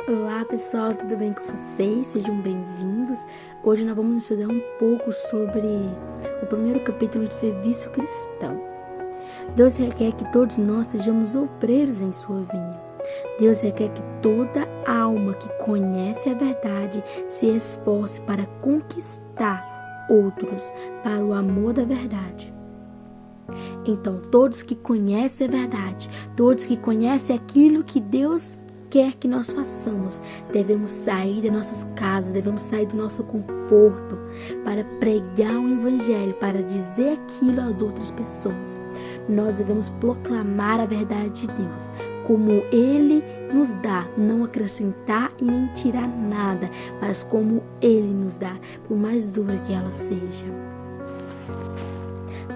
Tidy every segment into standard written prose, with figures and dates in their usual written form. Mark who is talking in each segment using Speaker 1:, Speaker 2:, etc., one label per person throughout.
Speaker 1: Olá pessoal, tudo bem com vocês? Sejam bem-vindos. Hoje nós vamos estudar um pouco sobre o primeiro capítulo de serviço cristão. Deus requer que todos nós sejamos obreiros em sua vinha. Deus requer que toda alma que conhece a verdade se esforce para conquistar outros para o amor da verdade. Então, todos que conhecem a verdade, todos que conhecem aquilo que Deus quer que nós façamos, devemos sair das nossas casas, devemos sair do nosso conforto para pregar o evangelho, para dizer aquilo às outras pessoas. Nós devemos proclamar a verdade de Deus, como Ele nos dá, não acrescentar e nem tirar nada, mas como Ele nos dá, por mais dura que ela seja.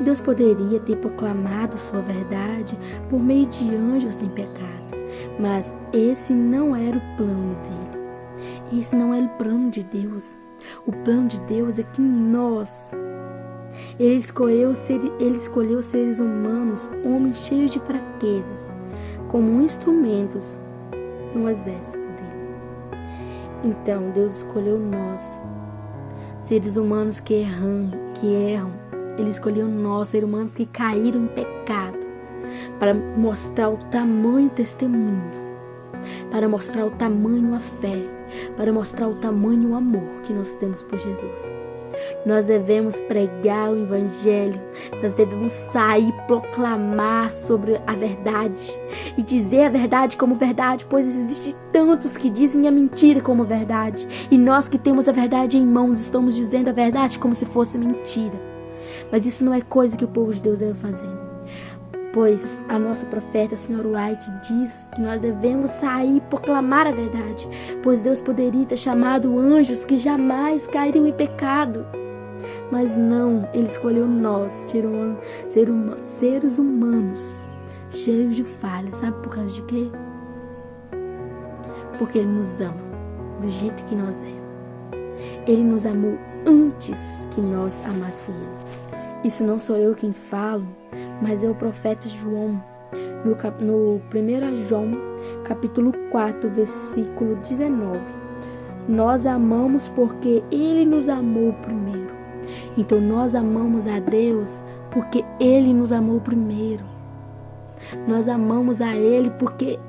Speaker 1: Deus poderia ter proclamado sua verdade por meio de anjos sem pecados, mas esse não era o plano dele. Esse não era o plano de Deus. O plano de Deus é que Ele escolheu seres humanos, homens cheios de fraquezas, como instrumentos no exército dele. Então, Deus escolheu nós, seres humanos que erram. Ele escolheu nós, seres humanos que caíram em pecado, para mostrar o tamanho testemunho, para mostrar o tamanho a fé, para mostrar o tamanho o amor que nós temos por Jesus. Nós devemos pregar o evangelho, nós devemos sair, proclamar sobre a verdade e dizer a verdade como verdade, pois existem tantos que dizem a mentira como verdade, e nós que temos a verdade em mãos estamos dizendo a verdade como se fosse mentira. Mas isso não é coisa que o povo de Deus deve fazer. Pois a nossa profeta, a senhora White, diz que nós devemos sair e proclamar a verdade. Pois Deus poderia ter chamado anjos que jamais cairiam em pecado. Mas não, Ele escolheu nós, seres humanos, cheios de falhas. Sabe por causa de quê? Porque Ele nos ama do jeito que nós é. Ele nos amou antes que nós amássemos Ele. Isso não sou eu quem falo, mas é o profeta João, no 1 João, capítulo 4, versículo 19. Nós amamos porque Ele nos amou primeiro. Então nós amamos a Deus porque Ele nos amou primeiro. Nós amamos a Ele porque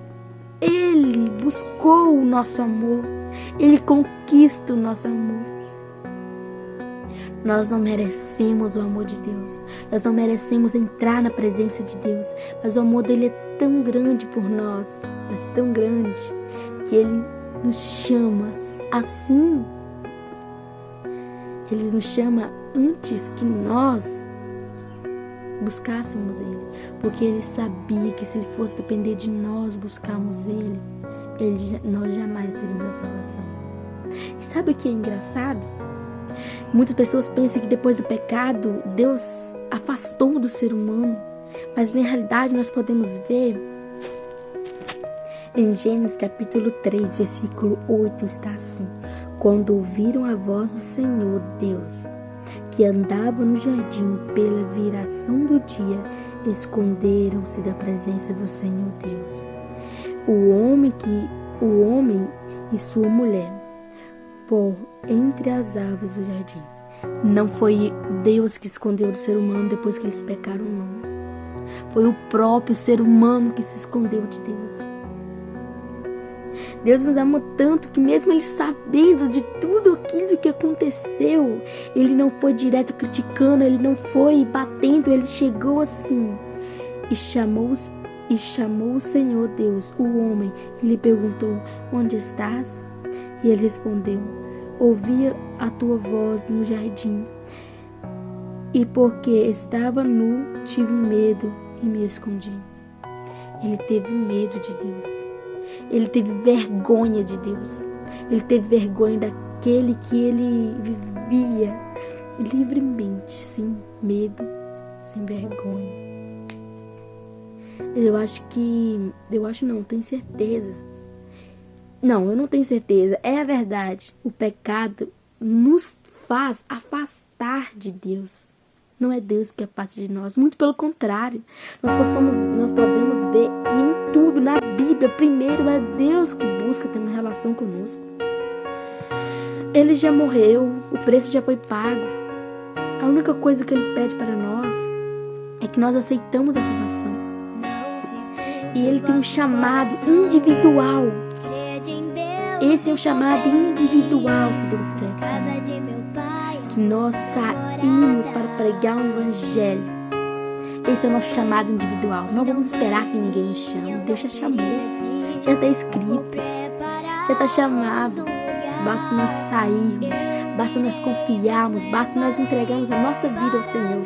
Speaker 1: Ele buscou o nosso amor. Ele conquista o nosso amor. Nós não merecemos o amor de Deus. Nós não merecemos entrar na presença de Deus. Mas o amor dele é tão grande por nós, mas tão grande, que Ele nos chama assim. Ele nos chama antes que nós buscássemos Ele. Porque Ele sabia que se Ele fosse depender de nós buscarmos Ele, nós jamais teríamos a salvação. E sabe o que é engraçado? Muitas pessoas pensam que depois do pecado, Deus afastou do ser humano. Mas na realidade nós podemos ver em Gênesis capítulo 3, versículo 8, está assim: quando ouviram a voz do Senhor Deus, que andava no jardim pela viração do dia, esconderam-se da presença do Senhor Deus. O homem e sua mulher por entre as árvores do jardim. Não foi Deus que escondeu do ser humano depois que eles pecaram, não. Foi o próprio ser humano que se escondeu de Deus. Deus nos amou tanto que mesmo Ele sabendo de tudo aquilo que aconteceu, Ele não foi direto criticando, Ele não foi batendo, Ele chegou assim e chamou o Senhor Deus, o homem, e lhe perguntou: onde estás? E ele respondeu: ouvia a tua voz no jardim, e porque estava nu, tive medo e me escondi. Ele teve medo de Deus. Ele teve vergonha de Deus. Ele teve vergonha daquele que ele vivia livremente, sem medo, sem vergonha. Tenho certeza. Não, eu não tenho certeza. É a verdade. O pecado nos faz afastar de Deus. Não é Deus que afasta de nós. Muito pelo contrário. Nós podemos ver que em tudo, na Bíblia, primeiro é Deus que busca ter uma relação conosco. Ele já morreu. O preço já foi pago. A única coisa que Ele pede para nós é que nós aceitamos a salvação. E Ele tem um chamado individual. Esse é o chamado individual que Deus quer. Que nós saímos para pregar o Evangelho. Esse é o nosso chamado individual. Não vamos esperar que ninguém nos chame. Deus já chamou. Já está escrito. Já está chamado. Basta nós sairmos. Basta nós confiarmos. Basta nós entregarmos a nossa vida ao Senhor.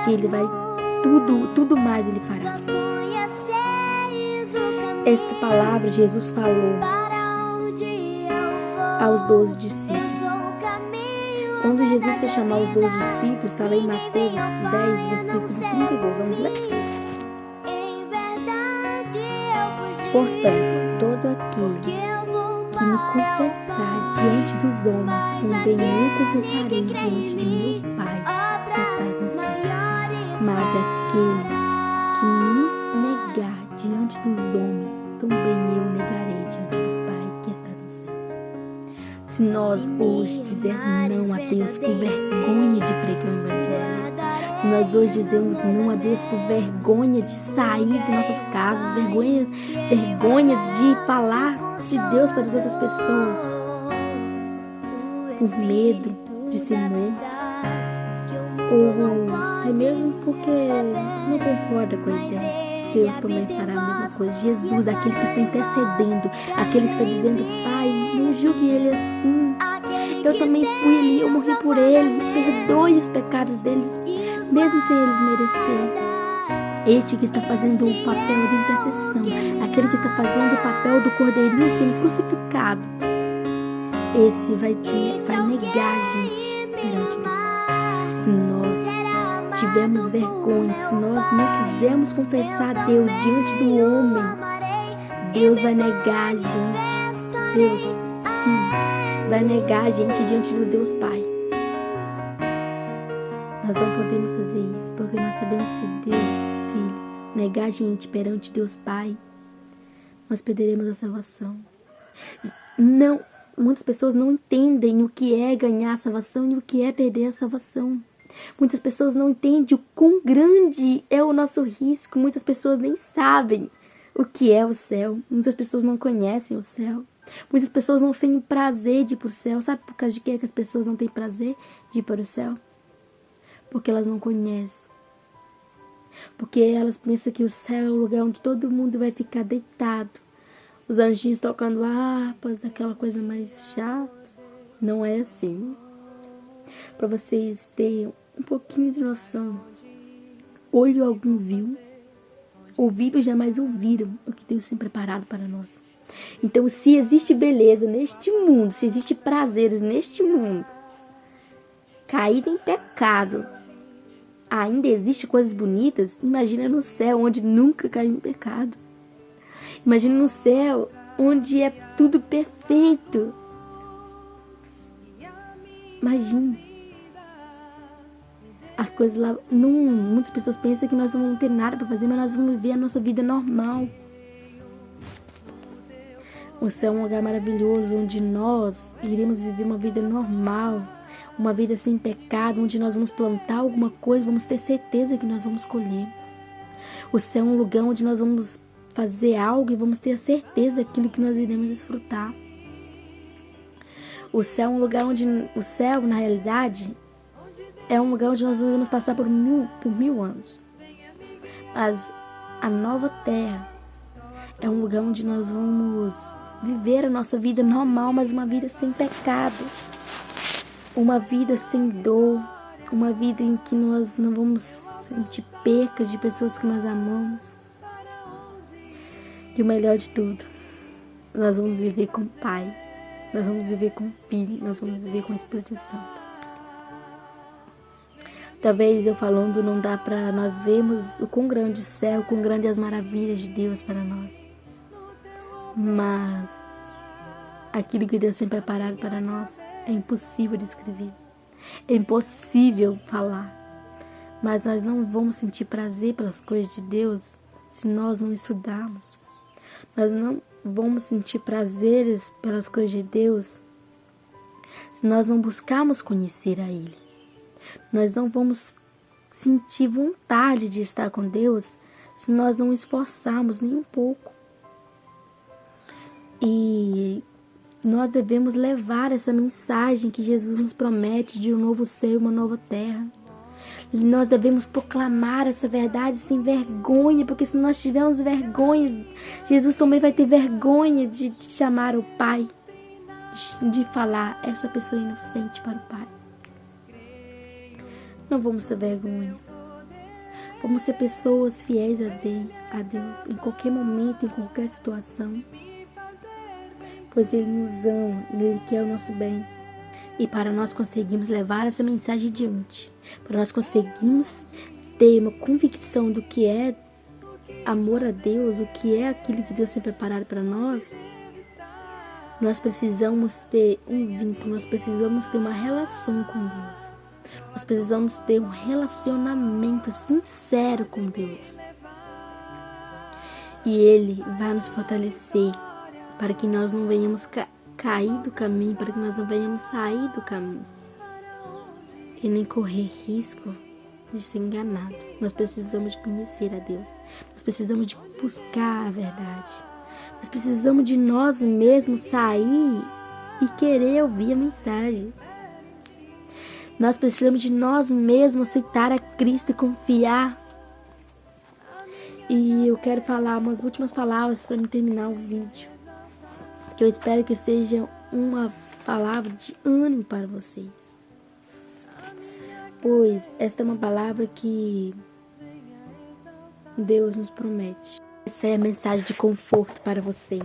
Speaker 1: Que Ele vai tudo mais Ele fará. Essa palavra Jesus falou aos 12 discípulos. Quando Jesus foi chamar os 12 discípulos, está em Mateus 10, versículo 32. Vamos ler? Portanto, todo aquele que me confessar diante dos homens, também eu confessarei diante de meu Pai que estás no céu. Mas aquele que me negar diante dos homens, também eu negarei diante do Pai que está nos céus. Se nós hoje dizermos não a Deus por vergonha de pregar o Evangelho, se nós hoje dizemos não a Deus por vergonha de sair de nossas casas, vergonha de falar de Deus para as outras pessoas, por medo de ser morto, ou mesmo porque não concorda com a ideia, Deus também fará a mesma coisa. Jesus, aquele que está intercedendo, aquele que está dizendo, Pai, não julgue ele assim. Eu também fui ali, eu morri por ele. Perdoe os pecados deles, mesmo sem eles merecer. Este que está fazendo o papel de intercessão, aquele que está fazendo o papel do cordeirinho sendo crucificado, esse vai negar a gente perante Deus. Se nós tivermos vergonha, se nós não quisermos confessar a Deus diante do homem, Deus vai negar a gente. Deus vai negar a gente diante do Deus Pai. Nós não podemos fazer isso, porque nós sabemos que se Deus, Filho, negar a gente perante Deus Pai, nós perderemos a salvação. Não, muitas pessoas não entendem o que é ganhar a salvação e o que é perder a salvação. Muitas pessoas não entendem o quão grande é o nosso risco. Muitas pessoas nem sabem o que é o céu. Muitas pessoas não conhecem o céu. Muitas pessoas não têm prazer de ir para o céu. Sabe por causa de que as pessoas não têm prazer de ir para o céu? Porque elas não conhecem. Porque elas pensam que o céu é o lugar onde todo mundo vai ficar deitado. Os anjinhos tocando harpas, aquela coisa mais chata. Não é assim. Para vocês terem um pouquinho de noção. Olho algum viu, ouvidos jamais ouviram o que Deus tem preparado para nós. Então, se existe beleza neste mundo, se existe prazeres neste mundo, caído em pecado, ainda existe coisas bonitas, imagina no céu onde nunca caiu em pecado. Imagina no céu onde é tudo perfeito. Imagine. As coisas lá, muitas pessoas pensam que nós não vamos ter nada para fazer, mas nós vamos viver a nossa vida normal. O céu é um lugar maravilhoso, onde nós iremos viver uma vida normal, uma vida sem pecado, onde nós vamos plantar alguma coisa, vamos ter certeza que nós vamos colher. O céu é um lugar onde nós vamos fazer algo e vamos ter a certeza daquilo que nós iremos desfrutar. O céu é um lugar onde, o céu, na realidade, é um lugar onde nós vamos passar por mil anos. Mas a nova terra é um lugar onde nós vamos viver a nossa vida normal, mas uma vida sem pecado. Uma vida sem dor. Uma vida em que nós não vamos sentir percas de pessoas que nós amamos. E o melhor de tudo, nós vamos viver com o Pai. Nós vamos viver com o Filho. Nós vamos viver com o Espírito Santo. Talvez eu falando não dá para nós vermos o quão grande o céu, o quão grande as maravilhas de Deus para nós. Mas aquilo que Deus tem preparado para nós é impossível de escrever. É impossível falar. Mas nós não vamos sentir prazer pelas coisas de Deus se nós não estudarmos. Nós não vamos sentir prazeres pelas coisas de Deus se nós não buscarmos conhecer a Ele. Nós não vamos sentir vontade de estar com Deus se nós não esforçarmos nem um pouco. E nós devemos levar essa mensagem que Jesus nos promete de um novo céu e uma nova terra. E nós devemos proclamar essa verdade sem vergonha, porque se nós tivermos vergonha, Jesus também vai ter vergonha de chamar o Pai, de falar essa pessoa inocente para o Pai. Não vamos ter vergonha. Vamos ser pessoas fiéis a Deus em qualquer momento, em qualquer situação. Pois Ele nos ama, Ele quer o nosso bem. E para nós conseguirmos levar essa mensagem adiante, para nós conseguirmos ter uma convicção do que é amor a Deus, o que é aquilo que Deus tem preparado para nós, nós precisamos ter um vínculo, nós precisamos ter uma relação com Deus. Nós precisamos ter um relacionamento sincero com Deus. E Ele vai nos fortalecer para que nós não venhamos cair do caminho, para que nós não venhamos sair do caminho e nem correr risco de ser enganado. Nós precisamos de conhecer a Deus. Nós precisamos de buscar a verdade. Nós precisamos de nós mesmos sair e querer ouvir a mensagem. Nós precisamos de nós mesmos aceitar a Cristo e confiar. E eu quero falar umas últimas palavras para terminar o vídeo, que eu espero que seja uma palavra de ânimo para vocês. Pois esta é uma palavra que Deus nos promete. Essa é a mensagem de conforto para vocês.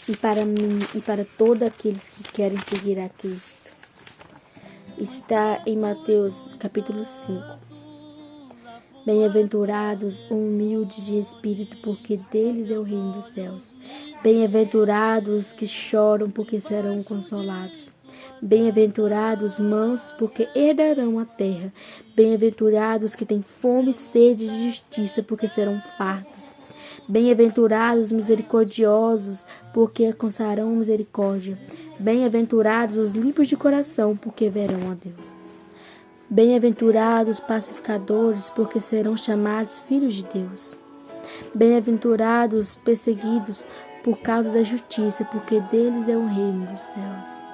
Speaker 1: E para mim e para todos aqueles que querem seguir a Cristo. Está em Mateus capítulo 5. Bem-aventurados os humildes de espírito, porque deles é o reino dos céus. Bem-aventurados os que choram, porque serão consolados. Bem-aventurados os mansos, porque herdarão a terra. Bem-aventurados os que têm fome e sede de justiça, porque serão fartos. Bem-aventurados os misericordiosos, porque alcançarão misericórdia. Bem-aventurados os limpos de coração, porque verão a Deus. Bem-aventurados os pacificadores, porque serão chamados filhos de Deus. Bem-aventurados os perseguidos por causa da justiça, porque deles é o reino dos céus.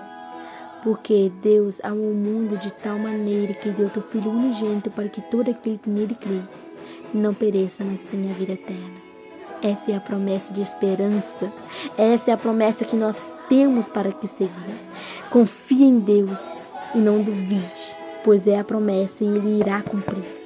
Speaker 1: Porque Deus amou o mundo de tal maneira que deu teu Filho unigênito para que todo aquele que nele crê não pereça, mas tenha vida eterna. Essa é a promessa de esperança. Essa é a promessa que nós temos para que seguir. Confie em Deus e não duvide, pois é a promessa e Ele irá cumprir.